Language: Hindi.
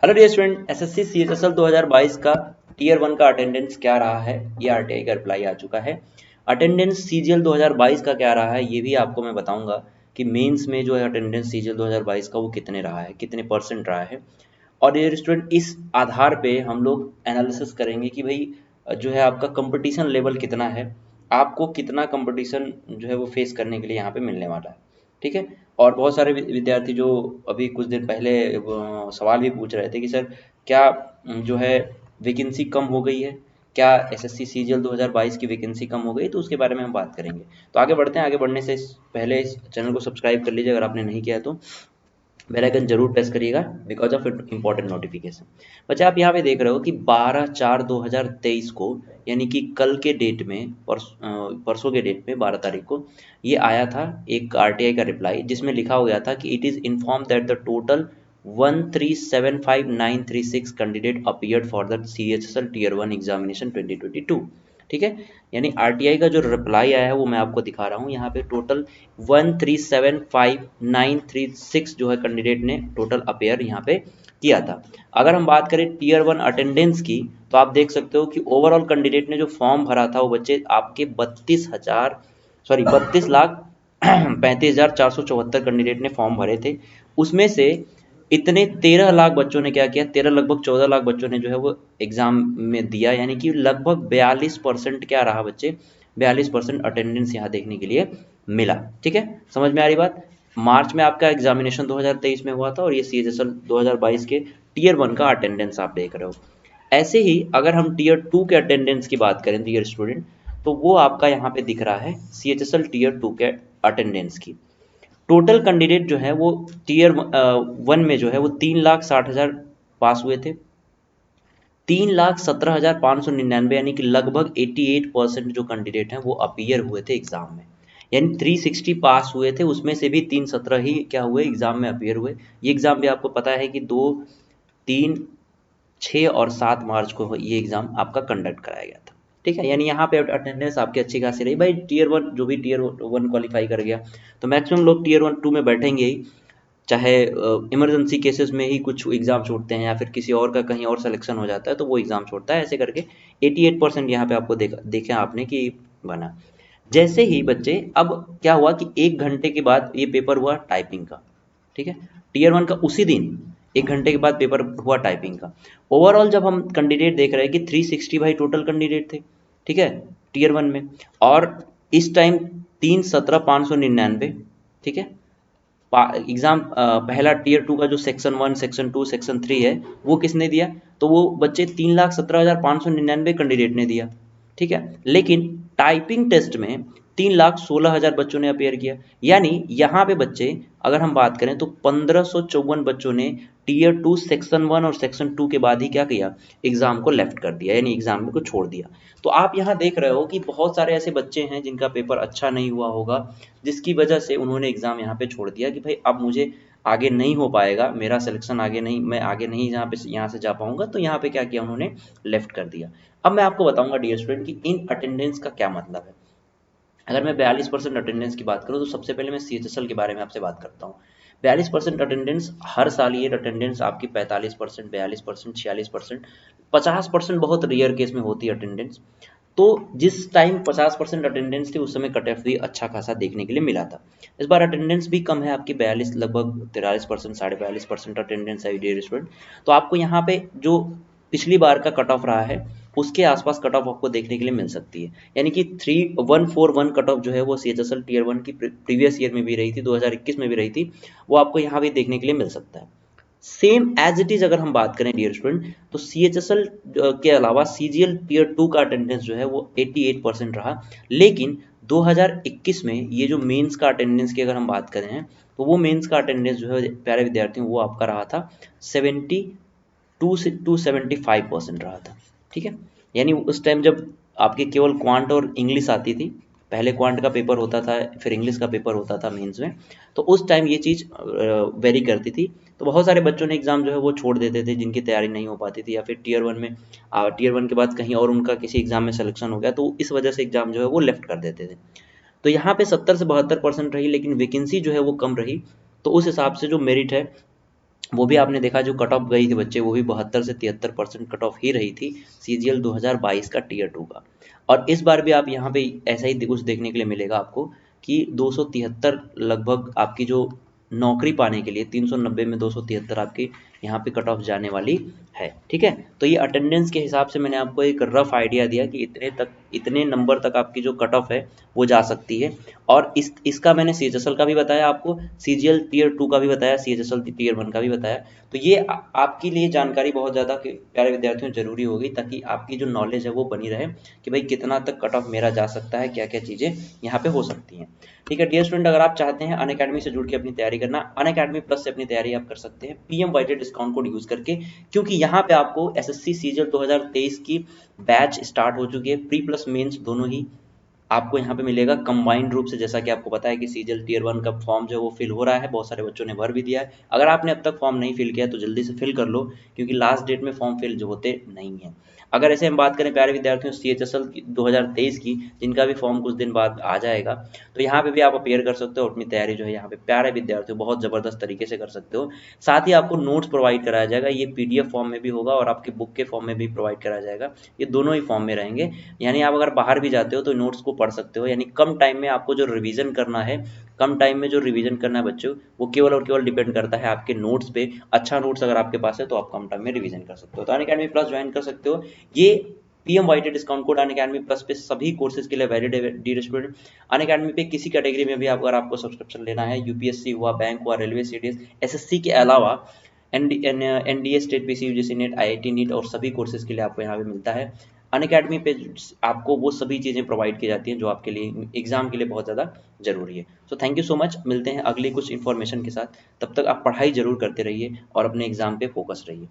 Hello dear student, SSC CHSL 2022 का टीयर 1 का अटेंडेंस क्या रहा है, ये आरटीआई का रिप्लाई आ चुका है। अटेंडेंस सीजीएल 2022 का क्या रहा है ये भी आपको मैं बताऊंगा कि मेंस में जो है अटेंडेंस सीजीएल 2022 का वो कितने रहा है, कितने परसेंट रहा है। और डियर स्टूडेंट, इस आधार पे हम लोग एनालिसिस करेंगे कि भाई जो है आपका कंपटीशन लेवल कितना है, आपको कितना कंपटीशन जो है वो फेस करने के लिए यहाँ पे मिलने वाला है। ठीक है। और बहुत सारे विद्यार्थी जो अभी कुछ दिन पहले सवाल भी पूछ रहे थे कि सर क्या जो है वैकेंसी कम हो गई है, क्या एसएससी सीजीएल 2022 की वैकेंसी कम हो गई, तो उसके बारे में हम बात करेंगे। तो आगे बढ़ते हैं। आगे बढ़ने से पहले इस चैनल को सब्सक्राइब कर लीजिए अगर आपने नहीं किया है तो। बेल आइकन जरूर प्रेस करिएगा बिकॉज ऑफ इंपॉर्टेंट नोटिफिकेशन। बच्चे आप यहाँ पे देख रहे हो कि 12/4/2023 को, यानी कि कल के डेट में, परसों के डेट में 12 तारीख को ये आया था एक आरटीआई का रिप्लाई, जिसमें लिखा हो गया था कि it is inform that the total 1375936 candidate appeared for the CHSL tier 1 examination 2022। ठीक है। यानी आरटीआई का जो रिप्लाई आया है वो मैं आपको दिखा रहा हूँ यहाँ पे। टोटल 1375936 जो है कैंडिडेट ने टोटल अपेयर यहाँ पे किया था। अगर हम बात करें टीयर 1 अटेंडेंस की, तो आप देख सकते हो कि ओवरऑल कैंडिडेट ने जो फॉर्म भरा था वो बच्चे आपके 32,35,474 कैंडिडेट ने फॉर्म भरे थे। उसमें से इतने 13 लाख बच्चों ने क्या किया, 13 लगभग 14 लाख बच्चों ने जो है वो एग्जाम में दिया, यानी कि लगभग 42% क्या रहा बच्चे, 42% अटेंडेंस यहाँ देखने के लिए मिला। ठीक है, समझ में आ रही बात। मार्च में आपका एग्जामिनेशन 2023 में हुआ था और ये सीएचएसएल 2022 के टीयर 1 का अटेंडेंस आप देख रहे हो। ऐसे ही अगर हम टीयर 2 के अटेंडेंस की बात करें डियर स्टूडेंट, तो वो आपका यहाँ पे दिख रहा है सीएचएसएल टीयर 2 के अटेंडेंस की। टोटल कैंडिडेट जो है वो टीयर 1 में जो है वो 3,60,000 पास हुए थे। 3,17,599 यानी कि लगभग 88% जो कैंडिडेट हैं वो अपीयर हुए थे एग्जाम में। यानी 360 पास हुए थे, उसमें से भी 317 ही क्या हुए, एग्जाम में अपीयर हुए। ये एग्जाम भी आपको पता है कि 2, 3, 6 और 7 मार्च को ये एग्जाम आपका कंडक्ट कराया गया था। ठीक है, यानी यहाँ पे अटेंडेंस आपकी अच्छी खासी रही भाई। टीयर 1 जो भी टीयर 1 क्वालिफाई कर गया, तो मैक्सिमम लोग टीयर 1 2 में बैठेंगे ही। चाहे इमरजेंसी केसेस में ही कुछ एग्जाम छोड़ते हैं या फिर किसी और का कहीं और सिलेक्शन हो जाता है तो वो एग्जाम छोड़ता है, ऐसे करके 88% यहाँ पे आपको देखा आपने कि बना। जैसे ही बच्चे, अब क्या हुआ कि 1 घंटे के बाद ये पेपर हुआ टाइपिंग का। ठीक है, टीयर 1 का उसी दिन 1 घंटे के बाद पेपर हुआ टाइपिंग का। ओवरऑल जब हम कैंडिडेट देख रहे हैं कि 360 भाई टोटल कैंडिडेट थे। ठीक है, टीयर 1 में। और इस टाइम 317,599। ठीक है, एग्जाम पहला टीयर 2 का जो सेक्शन 1, सेक्शन 2, सेक्शन 3 है वो किसने दिया, तो वो बच्चे 3,17,599 कैंडिडेट ने दिया। ठीक है, लेकिन टाइपिंग टेस्ट में 3,16,000 बच्चों ने अपेयर किया। यानी यहाँ पे बच्चे, अगर हम बात करें तो 1,554 बच्चों ने टीयर 2 सेक्शन 1 और सेक्शन 2 के बाद ही क्या किया, एग्जाम को लेफ्ट कर दिया, यानी एग्जाम को छोड़ दिया। तो आप यहाँ देख रहे हो कि बहुत सारे ऐसे बच्चे हैं जिनका पेपर अच्छा नहीं हुआ होगा, जिसकी वजह से उन्होंने एग्जाम यहाँ पे छोड़ दिया कि भाई अब मुझे आगे नहीं हो पाएगा, मेरा सिलेक्शन आगे नहीं, मैं आगे नहीं यहाँ से जा पाऊंगा, तो यहाँ पे क्या किया उन्होंने, लेफ्ट कर दिया। अब मैं आपको बताऊंगा डियर स्टूडेंट कि इन अटेंडेंस का क्या मतलब है। अगर मैं 42% अटेंडेंस की बात करूँ तो सबसे पहले मैं सीएचएसएल के बारे में आपसे बात करता हूँ। 42% अटेंडेंस, हर साल ये अटेंडेंस आपकी 45%, 42%, 46%, 50% बहुत रेयर केस में होती है अटेंडेंस। तो जिस टाइम 50% अटेंडेंस थी उस समय कट ऑफ भी अच्छा खासा देखने के लिए मिला था। इस बार अटेंडेंस भी कम है आपकी, 42, लगभग 43%, 42.5% अटेंडेंस है डियर स्टूडेंट। तो आपको यहाँ पे जो पिछली बार का कट ऑफ रहा है उसके आसपास कट ऑफ आपको देखने के लिए मिल सकती है। यानी कि 3141 कट ऑफ जो है वो सीएचएसएल टीयर 1 की प्रीवियस ईयर में भी रही थी, 2021 में भी रही थी, वो आपको यहाँ भी देखने के लिए मिल सकता है। सेम एज इट इज अगर हम बात करें डियर स्टूडेंट, तो सीएचएसएल के अलावा सीजीएल टीयर 2 का अटेंडेंस जो है वो 88% रहा। लेकिन 2021 में ये जो मेंस का अटेंडेंस की अगर हम बात करें तो वो मेंस का अटेंडेंस जो है प्यारे विद्यार्थियों वो आपका रहा था 72 से 275% रहा था। ठीक है, यानी उस टाइम जब आपके केवल क्वांट और इंग्लिश आती थी, पहले क्वांट का पेपर होता था फिर इंग्लिश का पेपर होता था मेंस में, तो उस टाइम ये चीज़ वेरी करती थी। तो बहुत सारे बच्चों ने एग्ज़ाम जो है वो छोड़ देते थे जिनकी तैयारी नहीं हो पाती थी, या फिर टीयर 1 में, टीयर 1 के बाद कहीं और उनका किसी एग्ज़ाम में सिलेक्शन हो गया तो इस वजह से एग्ज़ाम जो है वो लेफ्ट कर देते थे। तो यहाँ पे 70 से 72% रही, लेकिन वैकेंसी जो है वो कम रही। तो उस हिसाब से जो मेरिट है वो भी आपने देखा जो कट ऑफ गई थी बच्चे, वो भी 72 से 73% कट ऑफ ही रही थी CGL 2022 का टीयर 2 का। और इस बार भी आप यहाँ पे ऐसा ही कुछ देखने के लिए मिलेगा आपको कि 273 लगभग आपकी जो नौकरी पाने के लिए 390 में 273 आपकी यहाँ पे कट ऑफ जाने वाली है। ठीक है, तो ये अटेंडेंस के हिसाब से मैंने आपको एक रफ आइडिया दिया कि इतने नंबर तक आपकी जो कट ऑफ है वो जा सकती है। और इसका मैंने CHSL का भी बताया आपको, CGL टीयर 2 का भी बताया, CHSL टीयर 1 का भी बताया। तो ये आपके लिए जानकारी बहुत ज़्यादा प्यारे विद्यार्थियों जरूरी होगी, ताकि आपकी जो नॉलेज है वो बनी रहे कि भाई कितना तक कट ऑफ मेरा जा सकता है, क्या क्या चीज़ें यहाँ पे हो सकती हैं। ठीक है डियर स्टूडेंट, अगर आप चाहते हैं अनअकैडमी से जुड़ के अपनी तैयारी करना, अनअकैडमी प्लस से अपनी तैयारी आप कर सकते हैं PM वाइटेड डिस्काउंट कोड यूज़ करके, क्योंकि यहाँ पे आपको SSC CGL 2023 की बैच स्टार्ट हो चुकी है, प्री प्लस मेंस दोनों ही आपको यहाँ पे मिलेगा कंबाइंड रूप से। जैसा कि आपको पता है कि सीजल टीयर 1 का फॉर्म जो है वो फिल हो रहा है, बहुत सारे बच्चों ने भर भी दिया है। अगर आपने अब तक फॉर्म नहीं फिल किया तो जल्दी से फिल कर लो, क्योंकि लास्ट डेट में फॉर्म फिल जो होते नहीं है। अगर ऐसे हम बात करें प्यारे विद्यार्थियों CHSL 2023 की, जिनका भी फॉर्म कुछ दिन बाद आ जाएगा, तो यहाँ पे भी आप अपेयर कर सकते हो, अपनी तैयारी जो है यहाँ पे प्यारे विद्यार्थियों बहुत ज़बरदस्त तरीके से कर सकते हो। साथ ही आपको नोट्स प्रोवाइड कराया जाएगा, ये PDF फॉर्म में भी होगा और आपके बुक के फॉर्म में भी प्रोवाइड कराया जाएगा, ये दोनों ही फॉर्म में रहेंगे। यानी आप अगर बाहर भी जाते हो तो नोट्स को पढ़ सकते हो, यानी कम टाइम में आपको जो रिवीजन करना है, कम टाइम में जो रिवीजन करना है बच्चों, वो केवल और केवल डिपेंड करता है आपके नोट्स पे। अच्छा नोट्स अगर आपके पास है तो आप कम टाइम में रिवीजन कर सकते हो। तो अनअकैडमी प्लस ज्वाइन कर सकते हो। ये PM वाइटेड डिस्काउंट कोड अनअकैडमी प्लस पे सभी कोर्सेज के लिए वैलिड है डियर स्टूडेंट। अनअकैडमी पे किसी कैटेगरी में भी अगर आपको सब्सक्रिप्शन लेना है, UPSC हुआ, बैंक हुआ, रेलवे, CDS, SSC के अलावा NDA, state PC, UGC net, IIT NEET और सभी कोर्सेज के लिए आपको यहाँ पे मिलता है। अनअकैडमी पे आपको वो सभी चीज़ें प्रोवाइड की जाती हैं जो आपके लिए एग्जाम के लिए बहुत ज़्यादा जरूरी है। So thank you so much, मिलते हैं अगली कुछ इन्फॉर्मेशन के साथ। तब तक आप पढ़ाई जरूर करते रहिए और अपने एग्जाम पे फोकस रहिए।